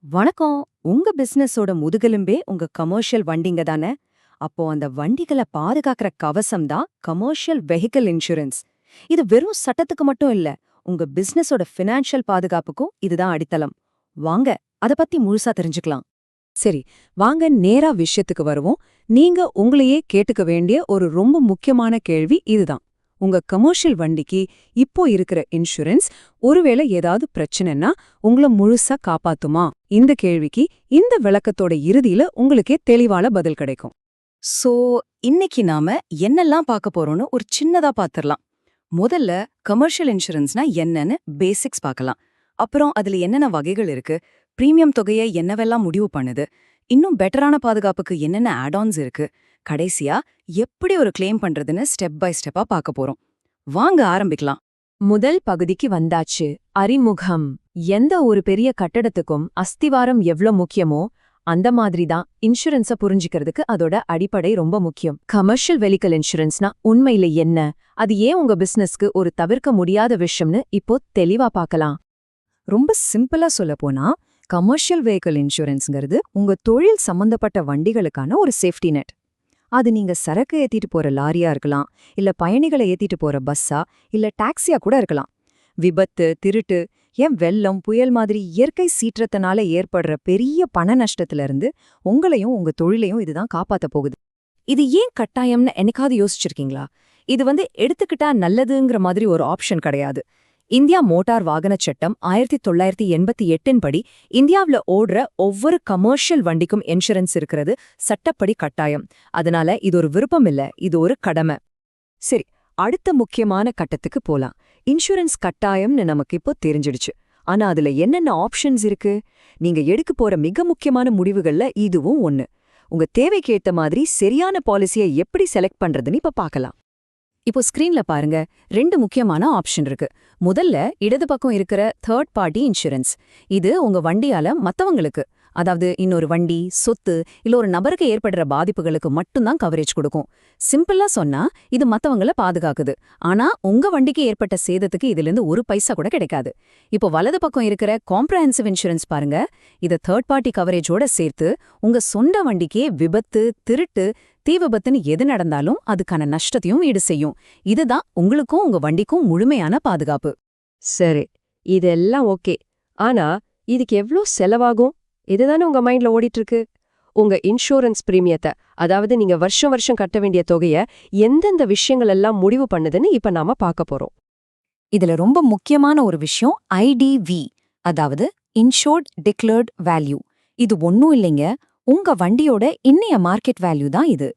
வணக்கம். உங்க பிசினஸோட முதுகெலும்பே உங்க கமர்ஷியல் வண்டிங்க தானே? அப்போ அந்த வண்டிகள பாதுகாக்கிற கவசம் தான் கமர்ஷியல் வெஹிக்கிள் இன்சூரன்ஸ். இது வெறும் சட்டத்துக்கு மட்டும் இல்ல, உங்க பிசினஸோட ஃபினான்ஷியல் பாதுகாப்புக்கும் இதுதான் அடித்தளம். வாங்க, அத பத்தி முழுசா தெரிஞ்சுக்கலாம். சரி, வாங்க நேரா விஷயத்துக்கு வருவோம். நீங்க உங்களையே கேட்டுக்க வேண்டிய ஒரு ரொம்ப முக்கியமான கேள்வி இதுதான். உங்க கமர்ஷியல் வண்டிக்கு இப்போ இருக்கிற இன்சூரன்ஸ் ஒருவேளை ஏதாவது பிரச்சனைன்னா உங்கள முழுசா காப்பாத்துமா? இந்த கேள்விக்கு இந்த விளக்கத்தோட இறுதியில உங்களுக்கே தெளிவான பதில் கிடைக்கும். சோ, இன்னைக்கு நாம என்னெல்லாம் பார்க்க போறோம்னு ஒரு சின்னதா பாத்திரலாம். முதல்ல கமர்ஷியல் இன்சூரன்ஸ்னா என்னன்னு பேசிக்ஸ் பார்க்கலாம். அப்புறம் அதுல என்னென்ன வகைகள் இருக்கு, பிரீமியம் தொகையை என்னவெல்லாம் முடிவு பண்ணுது, இன்னும் பெட்டரான பாதுகாப்புக்கு என்னென்ன ஆட்-ஆன்ஸ் இருக்கு, கடைசியா எப்படி ஒரு கிளைம் பண்றதுன்னு ஸ்டெப் பை ஸ்டெப்பா பார்க்க போறோம். வாங்க ஆரம்பிக்கலாம். முதல் பகுதிக்கு வந்தாச்சு. அறிமுகம். எந்த ஒரு பெரிய கட்டடத்துக்கும் அஸ்திவாரம் எவ்ளோ முக்கியமோ அந்த மாதிரி தான் இன்சூரன்ஸ புரிஞ்சிக்கிறதுக்கு அதோட அடிப்படை ரொம்ப முக்கியம். கமர்ஷியல் வெஹிக்கிள் இன்சூரன்ஸ்னா உண்மையில என்ன, அது ஏன் உங்க பிசினஸ்க்கு ஒரு தவிர்க்க முடியாத விஷயம்னு இப்போ தெளிவா பார்க்கலாம். ரொம்ப சிம்பிளா சொல்லப்போனா, கமர்ஷியல் வெஹிக்கிள் இன்சூரன்ஸ்ங்கிறது உங்க தொழில் சம்பந்தப்பட்ட வண்டிகளுக்கான ஒரு சேஃப்டி நெட். அது நீங்க சரக்கு ஏத்திட்டு போற லாரியா இருக்கலாம், இல்ல பயணிகளை ஏத்திட்டு போற பஸ்ஸா, இல்ல டாக்ஸியா கூட இருக்கலாம். விபத்து, திருட்டு, ஏன் வெள்ளம், புயல் மாதிரி இயற்கை சீற்றத்தினால ஏற்படுற பெரிய பண நஷ்டத்துல இருந்து உங்களையும் உங்க தொழிலையும் இதுதான் காப்பாத்த போகுது. இது ஏன் கட்டாயம்னு என்னைக்காவது யோசிச்சிருக்கீங்களா? இது எடுத்துக்கிட்டா நல்லதுங்கிற மாதிரி ஒரு ஆப்ஷன் கிடையாது. இந்தியா மோட்டார் வாகன சட்டம் 1988 படி இந்தியாவுல ஓடுற ஒவ்வொரு கமர்ஷியல் வண்டிக்கும் இன்சூரன்ஸ் இருக்கிறது சட்டப்படி கட்டாயம். அதனால இது ஒரு விருப்பம் இல்ல, இது ஒரு கடமை. சரி, அடுத்த முக்கியமான கட்டத்துக்கு போலாம். இன்சூரன்ஸ் கட்டாயம்னு நமக்கு இப்போ தெரிஞ்சிடுச்சு. ஆனா அதுல என்னென்ன ஆப்ஷன்ஸ் இருக்கு? நீங்க எடுக்க போற மிக முக்கியமான முடிவுகள்ல இதுவும் ஒண்ணு. உங்க தேவைக்கு ஏத்த மாதிரி சரியான பாலிசியை எப்படி செலக்ட் பண்றதுன்னு இப்ப பார்க்கலாம். இப்போ ஸ்கிரீன்ல பாருங்க, 2 முக்கியமான ஆப்ஷன் இருக்கு. முதல்ல இடது பக்கம் இருக்கிற தேர்ட் பார்ட்டி இன்சூரன்ஸ். இது உங்க வண்டியால மத்தவங்களுக்கு, அதாவது இன்னொரு வண்டி, சொத்து இல்ல ஒரு நபருக்கு ஏற்படுற பாதிப்புகளுக்கு மட்டும்தான் கவரேஜ் கொடுக்கும். சிம்பிளா சொன்னா இது மத்தவங்கள பாதுகாக்குது. ஆனா உங்க வண்டிக்கு ஏற்பட்ட சேதத்துக்கு இதிலிருந்து ஒரு பைசா கூட கிடைக்காது. இப்போ வலது பக்கம் இருக்கிற காம்ப்ரஹென்சிவ் இன்சூரன்ஸ் பாருங்க. இத தேர்ட் பார்ட்டி கவரேஜோட சேர்த்து உங்க சொந்த வண்டிக்கே விபத்து, திருட்டு, தீ விபத்துன்னு எது நடந்தாலும் அதுக்கான நஷ்டத்தையும் ஈடு செய்யும். இதுதான் உங்களுக்கும் உங்க வண்டிக்கும் முழுமையான பாதுகாப்பு. சரி, இதெல்லாம் ஓகே. ஆனா இதுக்கு எவ்ளோ செலவாகும்? இதுதானே உங்க மைண்ட்ல ஓடிட்டு இருக்கு. உங்க இன்சூரன்ஸ் பிரீமியத்தை, அதாவது நீங்க வருஷம் வருஷம் கட்ட வேண்டிய தொகைய எந்தெந்த விஷயங்கள் எல்லாம் முடிவு பண்ணுதுன்னு இப்ப நாம பார்க்க போறோம். இதுல ரொம்ப முக்கியமான ஒரு விஷயம் ஐடிவி, அதாவது இன்சூர்ட் டிக்ளர்ட் வேல்யூ. இது ஒன்னும் இல்லைங்க, உங்க வண்டியோட இன்னைய மார்க்கெட் வேல்யூ தான் இது.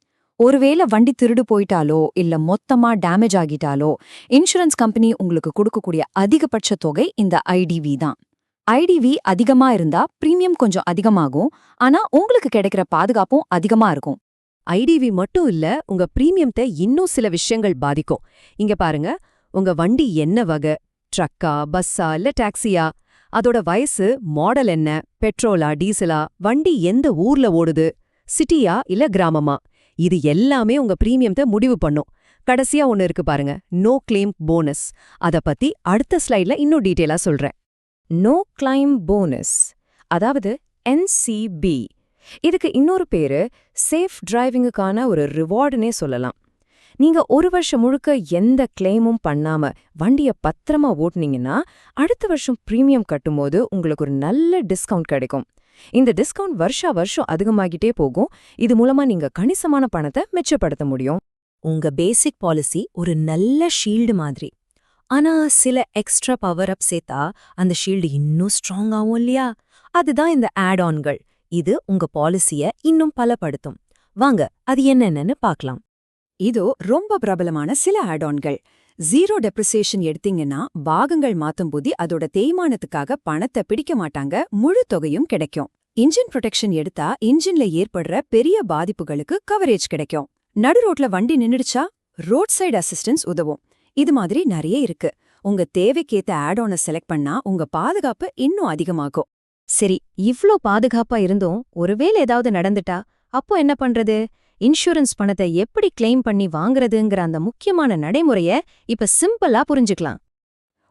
ஒருவேளை வண்டி திருடு போயிட்டாலோ இல்ல மொத்தமா டேமேஜ் ஆகிட்டாலோ இன்சூரன்ஸ் கம்பெனி உங்களுக்கு கொடுக்கக்கூடிய அதிகபட்ச தொகை இந்த ஐடிவி தான். ஐடிவி அதிகமா இருந்தா பிரீமியம் கொஞ்சம் அதிகமாகும், ஆனா உங்களுக்கு கிடைக்கிற பாதுகாப்பும் அதிகமா இருக்கும். ஐடிவி மட்டும் இல்ல, உங்க பிரீமியத்தை இன்னும் சில விஷயங்கள் பாதிக்கும். இங்க பாருங்க, உங்க வண்டி என்ன வகை, ட்ரக்கா, பஸ்ஸா இல்ல டாக்ஸியா, அதோட வயசு, மாடல் என்ன, பெட்ரோலா டீசலா, வண்டி எந்த ஊர்ல ஓடுது, சிட்டியா இல்ல கிராமமா, இது எல்லாமே உங்க பிரீமியத்தை முடிவு பண்ணும். கடைசியா ஒன்னு இருக்கு பாருங்க, நோ கிளைம் போனஸ். அத பத்தி அடுத்த ஸ்லைட்ல இன்னும் டீட்டெயிலா சொல்றேன். நோ கிளைம் போனஸ், அதாவது என்சிபி. இதுக்கு இன்னொரு பேரு சேஃப் டிரைவிங்குக்கான ஒரு ரிவார்டுனே சொல்லலாம். நீங்க ஒரு வருஷம் முழுக்க எந்த கிளைமும் பண்ணாம வண்டிய பத்திரமா ஓட்டுனீங்கன்னா அடுத்த வருஷம் பிரீமியம் கட்டும்போது உங்களுக்கு ஒரு நல்ல டிஸ்கவுண்ட் கிடைக்கும். இந்த டிஸ்கவுண்ட் வருஷா வருஷம் அதிகமாகிட்டே போகும். இது மூலமா நீங்க கணிசமான பணத்தை மிச்சப்படுத்த முடியும். உங்க பேசிக் பாலிசி ஒரு நல்ல ஷீல்டு மாதிரி. ஆனா சில எக்ஸ்ட்ரா பவர் அப் சேர்த்தா அந்த ஷீல்டு இன்னும் ஸ்ட்ராங் ஆகும் இல்லையா? அதுதான் இந்த ஆட்-ஆன்கள். இது உங்க பாலிசிய இன்னும் பலப்படுத்தும். வாங்க அது என்னென்னு பார்க்கலாம். இதோ ரொம்ப பிரபலமான சில ஆட்-ஆன்கள். ஜீரோ டெப்ரிசியேஷன் எடுத்தீங்கன்னா பாகங்கள் மாத்தும்போது அதோட தேய்மானத்துக்காக பணத்தை பிடிக்க மாட்டாங்க, முழு தொகையும் கிடைக்கும். இன்ஜின் ப்ரொடெக்ஷன் எடுத்தா இன்ஜின்ல ஏற்படுற பெரிய பாதிப்புகளுக்கு கவரேஜ் கிடைக்கும். நடு ரோட்ல வண்டி நின்னுடுச்சா ரோட் சைடு அசிஸ்டன்ஸ் உதவும். இது மாதிரி நிறைய இருக்கு. உங்க தேவைக்கேத்த ஆட்-ஆனை செலக்ட் பண்ணா உங்க பாதுகாப்பு இன்னும் அதிகமாகும். சரி, இவ்ளோ பாதுகாப்பா இருந்தும் ஒருவேளை ஏதாவது நடந்துட்டா அப்போ என்ன பண்றது? இன்சூரன்ஸ் பணத்தை எப்படி கிளைம் பண்ணி வாங்குறதுங்கிற அந்த முக்கியமான நடைமுறைய இப்ப சிம்பிளா புரிஞ்சுக்கலாம்.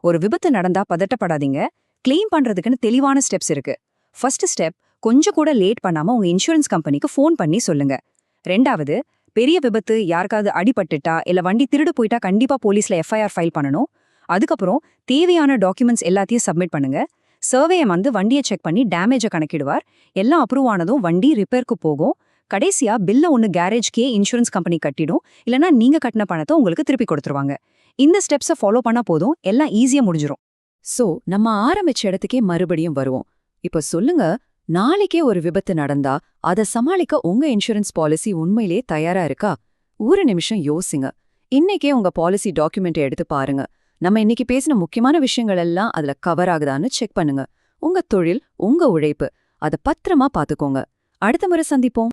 ஒரு விபத்து நடந்தா பதட்டப்படாதீங்க. கிளைம் பண்றதுக்குன்னு தெளிவான ஸ்டெப்ஸ் இருக்கு. ஃபர்ஸ்ட் ஸ்டெப், கொஞ்சம் கூட லேட் பண்ணாம உங்க இன்சூரன்ஸ் கம்பெனிக்கு ஃபோன் பண்ணி சொல்லுங்க. ரெண்டாவது, பெரிய விபத்து, யாருக்காவது அடிபட்டுட்டா இல்ல வண்டி திருடு போயிட்டா கண்டிப்பா போலீஸ்ல எஃப்ஐஆர் ஃபைல் பண்ணணும். அதுக்கப்புறம் தேவையான டாக்குமெண்ட்ஸ் எல்லாத்தையும் சப்மிட் பண்ணுங்க. சர்வேயர் வந்து வண்டியை செக் பண்ணி டேமேஜை கணக்கிடுவார். எல்லாம் அப்ரூவ் ஆனதும் வண்டி ரிப்பேருக்கு போகும். கடைசியா பில்ல ஒன்னு கேரேஜ்க்கே இன்சூரன்ஸ் கம்பெனி கட்டிடும், இல்லனா நீங்க கட்டின பணத்தை உங்களுக்கு திருப்பி கொடுத்துருவாங்க. இந்த ஸ்டெப்ஸை ஃபாலோ பண்ணா போதும், எல்லாம் ஈஸியா முடிஞ்சிரும். சோ நம்ம ஆரம்பிச்ச இடத்துக்கே மறுபடியும் வருவோம். இப்ப சொல்லுங்க, நாளைக்கே ஒரு விபத்து நடந்தா அத சமாளிக்க உங்க இன்சூரன்ஸ் பாலிசி உண்மையிலேயே தயாரா இருக்கா? ஒரு நிமிஷம் யோசிங்க. இன்னைக்கே உங்க பாலிசி டாக்குமெண்ட்டை எடுத்து பாருங்க. நம்ம இன்னைக்கு பேசின முக்கியமான விஷயங்கள் எல்லாம் அதுல கவர் ஆகுதான்னு செக் பண்ணுங்க. உங்க தொழில், உங்க உழைப்பு, அத பத்திரமா பாத்துக்கோங்க. அடுத்த முறை சந்திப்போம்.